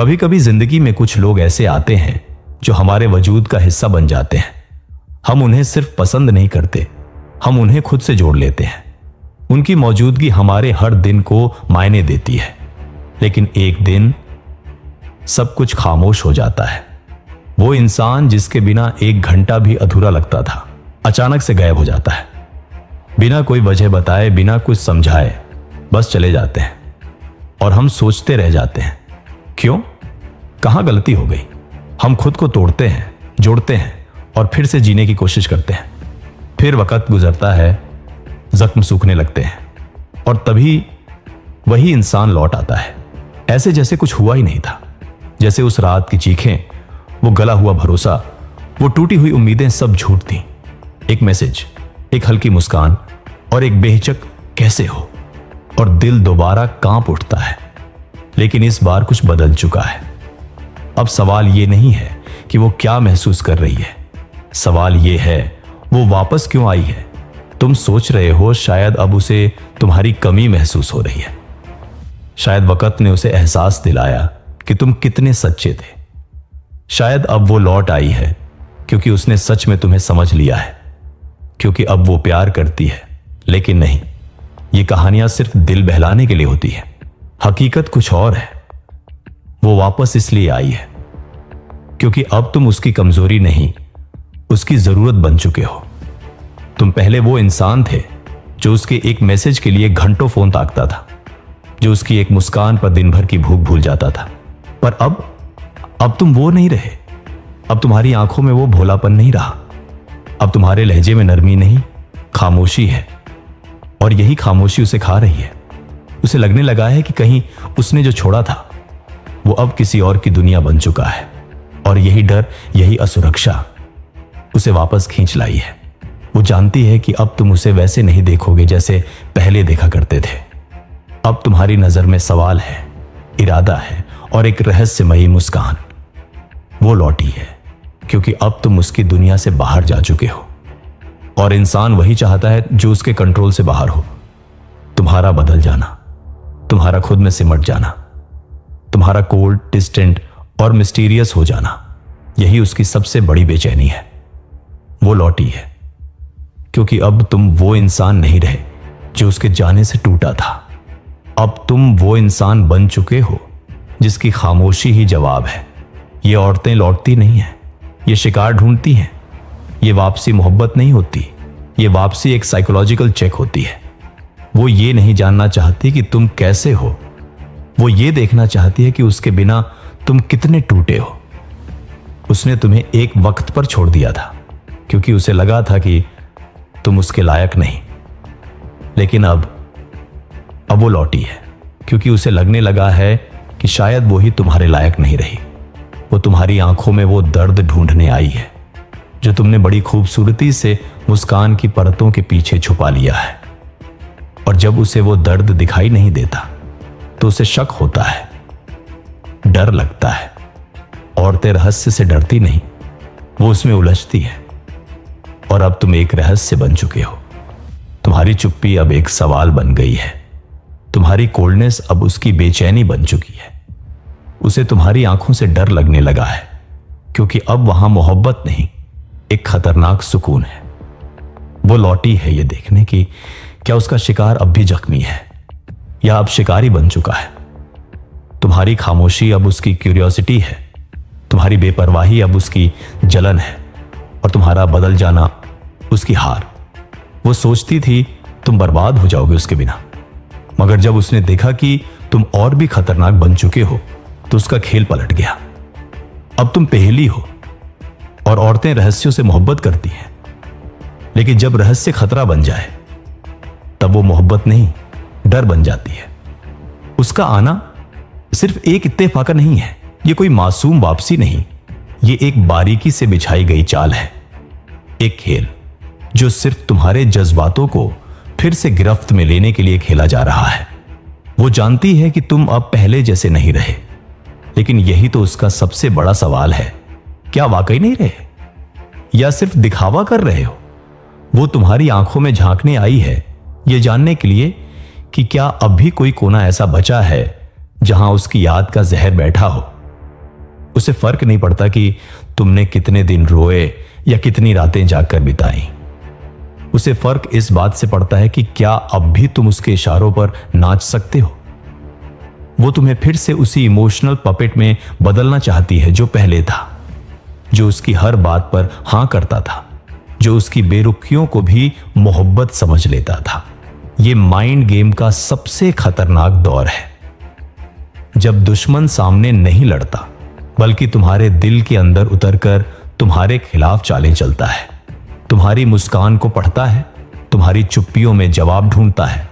कभी कभी जिंदगी में कुछ लोग ऐसे आते हैं जो हमारे वजूद का हिस्सा बन जाते हैं। हम उन्हें सिर्फ पसंद नहीं करते, हम उन्हें खुद से जोड़ लेते हैं। उनकी मौजूदगी हमारे हर दिन को मायने देती है। लेकिन एक दिन सब कुछ खामोश हो जाता है। वो इंसान जिसके बिना एक घंटा भी अधूरा लगता था, अचानक से गायब हो जाता है। बिना कोई वजह बताए, बिना कुछ समझाए, बस चले जाते हैं। और हम सोचते रह जाते हैं, क्यों, कहां गलती हो गई। हम खुद को तोड़ते हैं, जोड़ते हैं और फिर से जीने की कोशिश करते हैं। फिर वक्त गुजरता है, जख्म सूखने लगते हैं और तभी वही इंसान लौट आता है, ऐसे जैसे कुछ हुआ ही नहीं था। जैसे उस रात की चीखें, वो गला हुआ भरोसा, वो टूटी हुई उम्मीदें सब झूठ थी। एक मैसेज, एक हल्की मुस्कान और एक बेहिचक कैसे हो, और दिल दोबारा कांप उठता है। लेकिन इस बार कुछ बदल चुका है। अब सवाल यह नहीं है कि वो क्या महसूस कर रही है, सवाल यह है वो वापस क्यों आई है। तुम सोच रहे हो शायद अब उसे तुम्हारी कमी महसूस हो रही है। शायद वक्त ने उसे एहसास दिलाया कि तुम कितने सच्चे थे। शायद अब वो लौट आई है क्योंकि उसने सच में तुम्हें समझ लिया है, क्योंकि अब वो प्यार करती है। लेकिन नहीं, ये कहानियां सिर्फ दिल बहलाने के लिए होती है। हकीकत कुछ और है। वो वापस इसलिए आई है क्योंकि अब तुम उसकी कमजोरी नहीं, उसकी जरूरत बन चुके हो। तुम पहले वो इंसान थे जो उसके एक मैसेज के लिए घंटों फोन ताकता था, जो उसकी एक मुस्कान पर दिन भर की भूख भूल जाता था। पर अब तुम वो नहीं रहे। अब तुम्हारी आंखों में वो भोलापन नहीं रहा। अब तुम्हारे लहजे में नरमी नहीं, खामोशी है। और यही खामोशी उसे खा रही है। उसे लगने लगा है कि कहीं उसने जो छोड़ा था वो अब किसी और की दुनिया बन चुका है। और यही डर, यही असुरक्षा उसे वापस खींच लाई है। वो जानती है कि अब तुम उसे वैसे नहीं देखोगे जैसे पहले देखा करते थे। अब तुम्हारी नजर में सवाल है, इरादा है और एक रहस्यमयी मुस्कान। वो लौटी है क्योंकि अब तुम उसकी दुनिया से बाहर जा चुके हो। और इंसान वही चाहता है जो उसके कंट्रोल से बाहर हो। तुम्हारा बदल जाना, तुम्हारा खुद में सिमट जाना, तुम्हारा कोल्ड, डिस्टेंट और मिस्टीरियस हो जाना, यही उसकी सबसे बड़ी बेचैनी है। वो लौटी है क्योंकि अब तुम वो इंसान नहीं रहे जो उसके जाने से टूटा था। अब तुम वो इंसान बन चुके हो जिसकी खामोशी ही जवाब है। ये औरतें लौटती नहीं हैं, ये शिकार ढूंढती हैं। ये वापसी मोहब्बत नहीं होती, ये वापसी एक साइकोलॉजिकल चेक होती है। वो ये नहीं जानना चाहती कि तुम कैसे हो, वो ये देखना चाहती है कि उसके बिना तुम कितने टूटे हो। उसने तुम्हें एक वक्त पर छोड़ दिया था क्योंकि उसे लगा था कि तुम उसके लायक नहीं। लेकिन अब वो लौटी है क्योंकि उसे लगने लगा है कि शायद वो ही तुम्हारे लायक नहीं रही। वो तुम्हारी आंखों में वो दर्द ढूंढने आई है जो तुमने बड़ी खूबसूरती से मुस्कान की परतों के पीछे छुपा लिया है। और जब उसे वो दर्द दिखाई नहीं देता तो उसे शक होता है, डर लगता है। औरतें रहस्य से डरती नहीं, वो उसमें उलझती है। और अब तुम एक रहस्य बन चुके हो। तुम्हारी चुप्पी अब एक सवाल बन गई है। तुम्हारी कोल्डनेस अब उसकी बेचैनी बन चुकी है। उसे तुम्हारी आंखों से डर लगने लगा है क्योंकि अब वहां मोहब्बत नहीं, एक खतरनाक सुकून है। वो लौटी है ये देखने की क्या उसका शिकार अब भी जख्मी है या अब शिकारी बन चुका है। तुम्हारी खामोशी अब उसकी क्यूरियोसिटी है, तुम्हारी बेपरवाही अब उसकी जलन है और तुम्हारा बदल जाना उसकी हार। वो सोचती थी तुम बर्बाद हो जाओगे उसके बिना, मगर जब उसने देखा कि तुम और भी खतरनाक बन चुके हो तो उसका खेल पलट गया। अब तुम पहेली हो और औरतें रहस्यों से मोहब्बत करती हैं। लेकिन जब रहस्य खतरा बन जाए तब वो मोहब्बत नहीं, डर बन जाती है। उसका आना सिर्फ एक इत्तेफाक नहीं है, ये कोई मासूम वापसी नहीं, ये एक बारीकी से बिछाई गई चाल है। एक खेल जो सिर्फ तुम्हारे जज्बातों को फिर से गिरफ्त में लेने के लिए खेला जा रहा है। वो जानती है कि तुम अब पहले जैसे नहीं रहे, लेकिन यही तो उसका सबसे बड़ा सवाल है, क्या वाकई नहीं रहे या सिर्फ दिखावा कर रहे हो। वो तुम्हारी आंखों में झांकने आई है यह जानने के लिए कि क्या अब भी कोई कोना ऐसा बचा है जहां उसकी याद का जहर बैठा हो, उसे फर्क नहीं पड़ता कि तुमने कितने दिन रोए या कितनी रातें जागकर बिताई। उसे फर्क इस बात से पड़ता है कि क्या अब भी तुम उसके इशारों पर नाच सकते हो। वो तुम्हें फिर से उसी इमोशनल पपेट में बदलना चाहती है जो पहले था, जो उसकी हर बात पर हां करता था, जो उसकी बेरुखियों को भी मोहब्बत समझ लेता था। यह माइंड गेम का सबसे खतरनाक दौर है, जब दुश्मन सामने नहीं लड़ता बल्कि तुम्हारे दिल के अंदर उतरकर तुम्हारे खिलाफ चालें चलता है, तुम्हारी मुस्कान को पढ़ता है, तुम्हारी चुप्पियों में जवाब ढूंढता है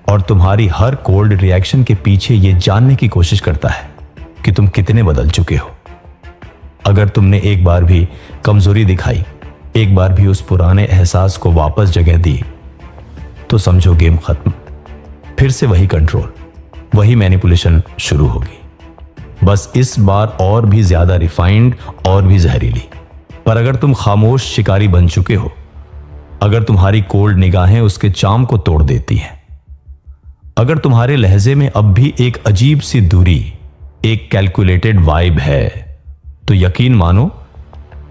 और तुम्हारी हर कोल्ड रिएक्शन के पीछे यह जानने की कोशिश करता है कि तुम कितने बदल चुके हो। अगर तुमने एक बार भी कमजोरी दिखाई, एक बार भी उस पुराने एहसास को वापस जगह दी, तो समझो गेम खत्म। फिर से वही कंट्रोल, वही मैनिपुलेशन शुरू होगी, बस इस बार और भी ज्यादा रिफाइंड और भी जहरीली। पर अगर तुम खामोश शिकारी बन चुके हो, अगर तुम्हारी कोल्ड निगाहें उसके चाम को तोड़ देती हैं, अगर तुम्हारे लहजे में अब भी एक अजीब सी दूरी, एक कैलकुलेटेड वाइब है, तो यकीन मानो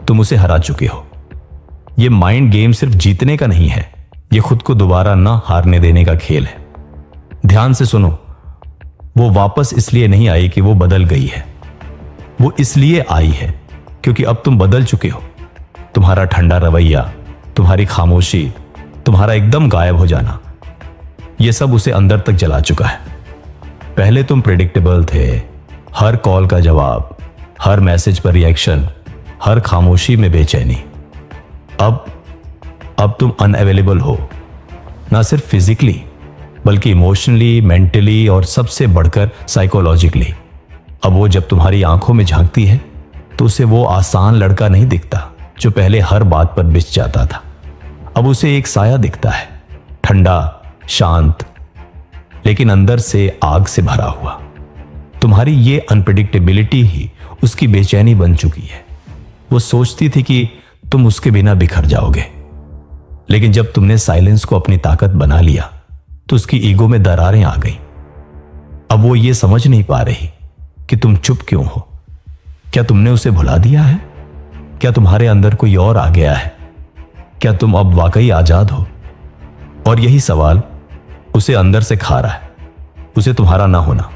तुम उसे हरा चुके हो। यह माइंड गेम सिर्फ जीतने का नहीं है, यह खुद को दोबारा ना हारने देने का खेल है। ध्यान से सुनो, वो वापस इसलिए नहीं आई कि वो बदल गई है, वो इसलिए आई है क्योंकि अब तुम बदल चुके हो। तुम्हारा ठंडा रवैया, तुम्हारी खामोशी, तुम्हारा एकदम गायब हो जाना, यह सब उसे अंदर तक जला चुका है। पहले तुम प्रेडिक्टेबल थे, हर कॉल का जवाब, हर मैसेज पर रिएक्शन, हर खामोशी में बेचैनी। अब तुम अनअवेलेबल हो, ना सिर्फ फिजिकली बल्कि इमोशनली, मेंटली और सबसे बढ़कर साइकोलॉजिकली। अब वो जब तुम्हारी आंखों में झांकती है तो उसे वो आसान लड़का नहीं दिखता जो पहले हर बात पर बिछ जाता था। अब उसे एक साया दिखता है, ठंडा, शांत, लेकिन अंदर से आग से भरा हुआ। तुम्हारी ये अनप्रेडिक्टेबिलिटी ही उसकी बेचैनी बन चुकी है। वो सोचती थी कि तुम उसके बिना बिखर जाओगे, लेकिन जब तुमने साइलेंस को अपनी ताकत बना लिया तो उसकी ईगो में दरारें आ गई। अब वो ये समझ नहीं पा रही कि तुम चुप क्यों हो। क्या तुमने उसे भुला दिया है? क्या तुम्हारे अंदर कोई और आ गया है? क्या तुम अब वाकई आजाद हो? और यही सवाल उसे अंदर से खा रहा है। उसे तुम्हारा ना होना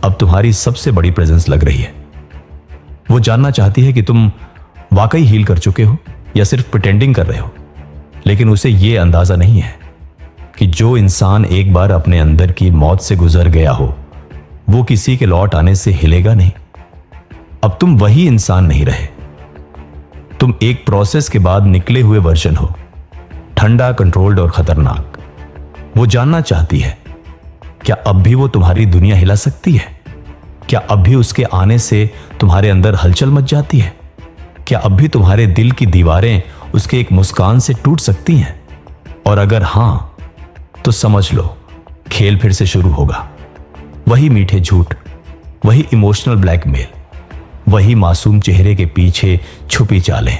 अब तुम्हारी सबसे बड़ी प्रेजेंस लग रही है। वो जानना चाहती है कि तुम वाकई हील कर चुके हो या सिर्फ प्रिटेंडिंग कर रहे हो। लेकिन उसे यह अंदाजा नहीं है कि जो इंसान एक बार अपने अंदर की मौत से गुजर गया हो, वो किसी के लौट आने से हिलेगा नहीं। अब तुम वही इंसान नहीं रहे, तुम एक प्रोसेस के बाद निकले हुए वर्जन हो, ठंडा, कंट्रोल्ड और खतरनाक। वो जानना चाहती है, क्या अब भी वो तुम्हारी दुनिया हिला सकती है? क्या अब भी उसके आने से तुम्हारे अंदर हलचल मच जाती है? क्या अब भी तुम्हारे दिल की दीवारें उसके एक मुस्कान से टूट सकती हैं? और अगर हां, तो समझ लो खेल फिर से शुरू होगा। वही मीठे झूठ, वही इमोशनल ब्लैकमेल, वही मासूम चेहरे के पीछे छुपी चालें।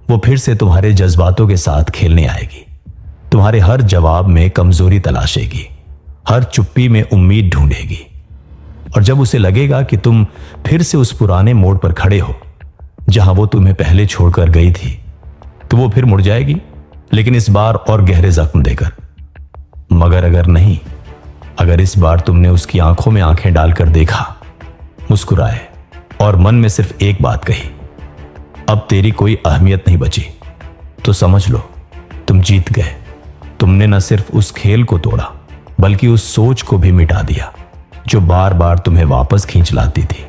वो फिर से तुम्हारे जज्बातों के साथ खेलने आएगी, तुम्हारे हर जवाब में कमजोरी तलाशेगी, हर चुप्पी में उम्मीद ढूंढेगी। और जब उसे लगेगा कि तुम फिर से उस पुराने मोड़ पर खड़े हो जहां वो तुम्हें पहले छोड़कर गई थी, तो वो फिर मुड़ जाएगी, लेकिन इस बार और गहरे जख्म देकर। मगर अगर नहीं, अगर इस बार तुमने उसकी आंखों में आंखें डालकर देखा, मुस्कुराए और मन में सिर्फ एक बात कही, अब तेरी कोई अहमियत नहीं बची, तो समझ लो तुम जीत गए। तुमने न सिर्फ उस खेल को तोड़ा बल्कि उस सोच को भी मिटा दिया जो बार बार तुम्हें वापस खींच लाती थी।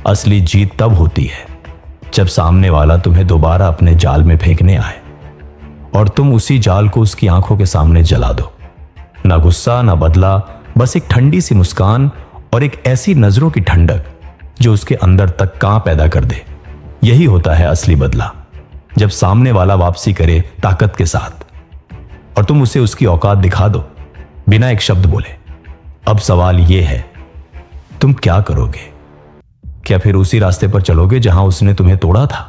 असली जीत तब होती है जब सामने वाला तुम्हें दोबारा अपने जाल में फेंकने आए और तुम उसी जाल को उसकी आंखों के सामने जला दो। ना गुस्सा, ना बदला, बस एक ठंडी सी मुस्कान और एक ऐसी नजरों की ठंडक जो उसके अंदर तक कांप पैदा कर दे। यही होता है असली बदला, जब सामने वाला वापसी करे ताकत के साथ और तुम उसे उसकी औकात दिखा दो बिना एक शब्द बोले। अब सवाल यह है, तुम क्या करोगे? क्या फिर उसी रास्ते पर चलोगे जहां उसने तुम्हें तोड़ा था?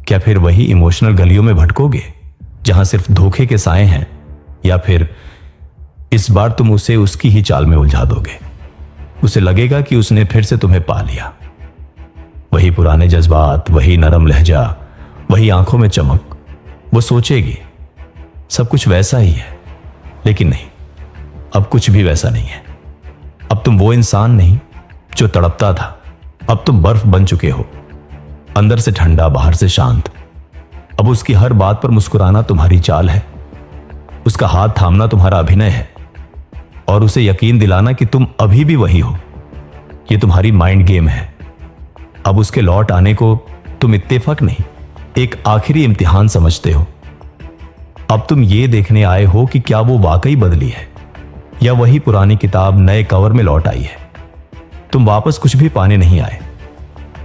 क्या फिर वही इमोशनल गलियों में भटकोगे जहां सिर्फ धोखे के साए हैं? या फिर इस बार तुम उसे उसकी ही चाल में उलझा दोगे? उसे लगेगा कि उसने फिर से तुम्हें पा लिया। वही पुराने जज्बात, वही नरम लहजा, वही आंखों में चमक। वो सोचेगी सब कुछ वैसा ही है, लेकिन नहीं, अब कुछ भी वैसा नहीं है। अब तुम वो इंसान नहीं जो तड़पता था, अब तुम बर्फ बन चुके हो, अंदर से ठंडा, बाहर से शांत। अब उसकी हर बात पर मुस्कुराना तुम्हारी चाल है, उसका हाथ थामना तुम्हारा अभिनय है, और उसे यकीन दिलाना कि तुम अभी भी वही हो, ये तुम्हारी माइंड गेम है। अब उसके लौट आने को तुम इत्तेफाक नहीं, एक आखिरी इम्तिहान समझते हो। अब तुम ये देखने आए हो कि क्या वो वाकई बदली है या वही पुरानी किताब नए कवर में लौट आई है। तुम वापस कुछ भी पाने नहीं आए,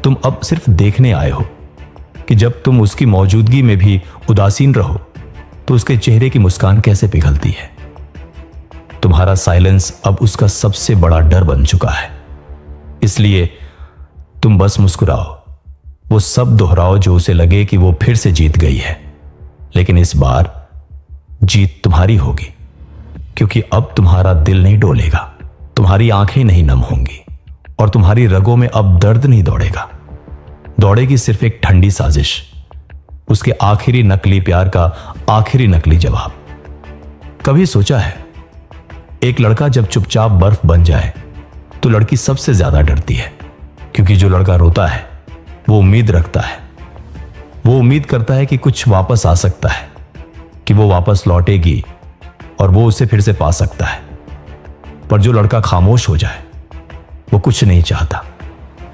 तुम अब सिर्फ देखने आए हो कि जब तुम उसकी मौजूदगी में भी उदासीन रहो तो उसके चेहरे की मुस्कान कैसे पिघलती है। तुम्हारा साइलेंस अब उसका सबसे बड़ा डर बन चुका है, इसलिए तुम बस मुस्कुराओ, वो सब दोहराओ जो उसे लगे कि वो फिर से जीत गई है। लेकिन इस बार जीत तुम्हारी होगी, क्योंकि अब तुम्हारा दिल नहीं डोलेगा, तुम्हारी आंखें नहीं नम होंगी, और तुम्हारी रगों में अब दर्द नहीं दौड़ेगा। दौड़ेगी सिर्फ एक ठंडी साजिश, उसके आखिरी नकली प्यार का आखिरी नकली जवाब। कभी सोचा है, एक लड़का जब चुपचाप बर्फ बन जाए तो लड़की सबसे ज्यादा डरती है, क्योंकि जो लड़का रोता है वो उम्मीद रखता है, वो उम्मीद करता है कि कुछ वापस आ सकता है, कि वो वापस लौटेगी और वो उसे फिर से पा सकता है। पर जो लड़का खामोश हो जाए, वो कुछ नहीं चाहता,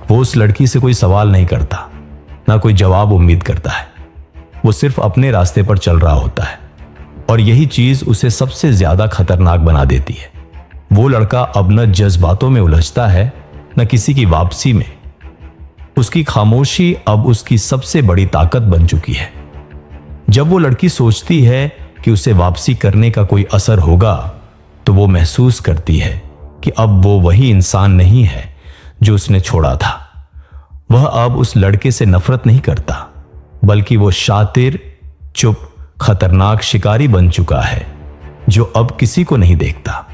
वो उस लड़की से कोई सवाल नहीं करता, ना कोई जवाब उम्मीद करता है, वो सिर्फ अपने रास्ते पर चल रहा होता है। और यही चीज उसे सबसे ज्यादा खतरनाक बना देती है। वो लड़का अब न जज्बातों में उलझता है, न किसी की वापसी में। उसकी खामोशी अब उसकी सबसे बड़ी ताकत बन चुकी है। जब वो लड़की सोचती है कि उसे वापसी करने का कोई असर होगा, तो वो महसूस करती है कि अब वो वही इंसान नहीं है जो उसने छोड़ा था। वह अब उस लड़के से नफरत नहीं करता, बल्कि वो शातिर, चुप, खतरनाक शिकारी बन चुका है, जो अब किसी को नहीं देखता,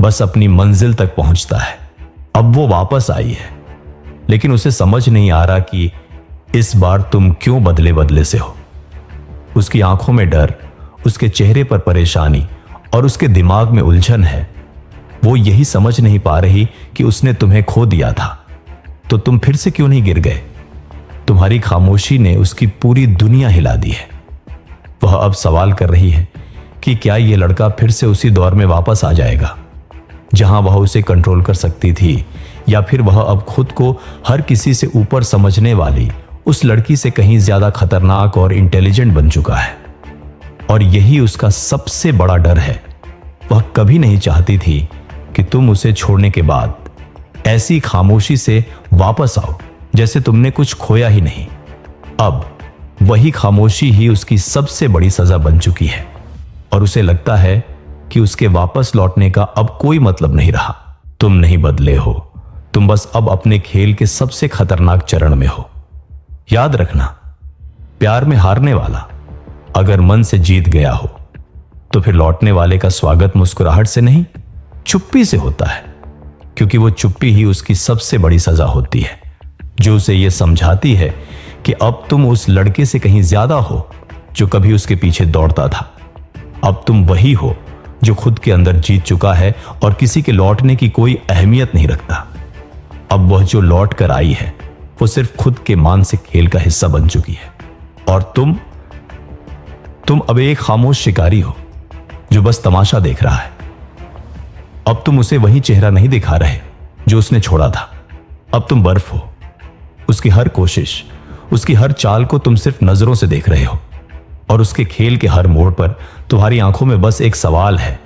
बस अपनी मंजिल तक पहुंचता है। अब वो वापस आई है, लेकिन उसे समझ नहीं आ रहा कि इस बार तुम क्यों बदले बदले से हो। उसकी आंखों में डर, उसके चेहरे पर परेशानी और उसके दिमाग में उलझन है। वो यही समझ नहीं पा रही कि उसने तुम्हें खो दिया था तो तुम फिर से क्यों नहीं गिर गए। तुम्हारी खामोशी ने उसकी पूरी दुनिया हिला दी है। वह अब सवाल कर रही है कि क्या यह लड़का फिर से उसी दौर में वापस आ जाएगा जहां वह उसे कंट्रोल कर सकती थी, या फिर वह अब खुद को हर किसी से ऊपर समझने वाली उस लड़की से कहीं ज्यादा खतरनाक और इंटेलिजेंट बन चुका है। और यही उसका सबसे बड़ा डर है। वह कभी नहीं चाहती थी कि तुम उसे छोड़ने के बाद ऐसी खामोशी से वापस आओ जैसे तुमने कुछ खोया ही नहीं। अब वही खामोशी ही उसकी सबसे बड़ी सजा बन चुकी है, और उसे लगता है कि उसके वापस लौटने का अब कोई मतलब नहीं रहा। तुम नहीं बदले हो, तुम बस अब अपने खेल के सबसे खतरनाक चरण में हो। याद रखना, प्यार में हारने वाला अगर मन से जीत गया हो तो फिर लौटने वाले का स्वागत मुस्कुराहट से नहीं, चुप्पी से होता है, क्योंकि वो चुप्पी ही उसकी सबसे बड़ी सजा होती है, जो उसे यह समझाती है कि अब तुम उस लड़के से कहीं ज्यादा हो जो कभी उसके पीछे दौड़ता था। अब तुम वही हो जो खुद के अंदर जीत चुका है और किसी के लौटने की कोई अहमियत नहीं रखता। अब वह जो लौट कर आई है वो सिर्फ खुद के मानसिक खेल का हिस्सा बन चुकी है, और तुम अब एक खामोश शिकारी हो जो बस तमाशा देख रहा है। अब तुम उसे वही चेहरा नहीं दिखा रहे जो उसने छोड़ा था। अब तुम बर्फ हो, उसकी हर कोशिश, उसकी हर चाल को तुम सिर्फ नजरों से देख रहे हो, और उसके खेल के हर मोड़ पर तुम्हारी आंखों में बस एक सवाल है,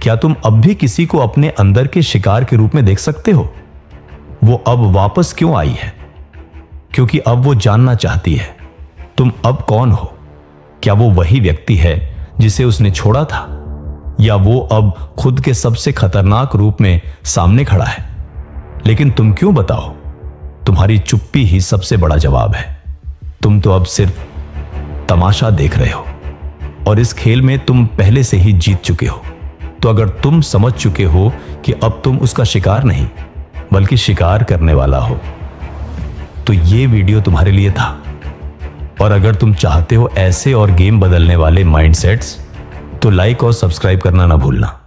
क्या तुम अब भी किसी को अपने अंदर के शिकार के रूप में देख सकते हो? वो अब वापस क्यों आई है? क्योंकि अब वो जानना चाहती है तुम अब कौन हो। क्या वो वही व्यक्ति है जिसे उसने छोड़ा था, या वो अब खुद के सबसे खतरनाक रूप में सामने खड़ा है? लेकिन तुम क्यों बताओ? तुम्हारी चुप्पी ही सबसे बड़ा जवाब है। तुम तो अब सिर्फ तमाशा देख रहे हो, और इस खेल में तुम पहले से ही जीत चुके हो। तो अगर तुम समझ चुके हो कि अब तुम उसका शिकार नहीं बल्कि शिकार करने वाला हो, तो ये वीडियो तुम्हारे लिए था। और अगर तुम चाहते हो ऐसे और गेम बदलने वाले माइंडसेट्स, तो लाइक और सब्सक्राइब करना ना भूलना।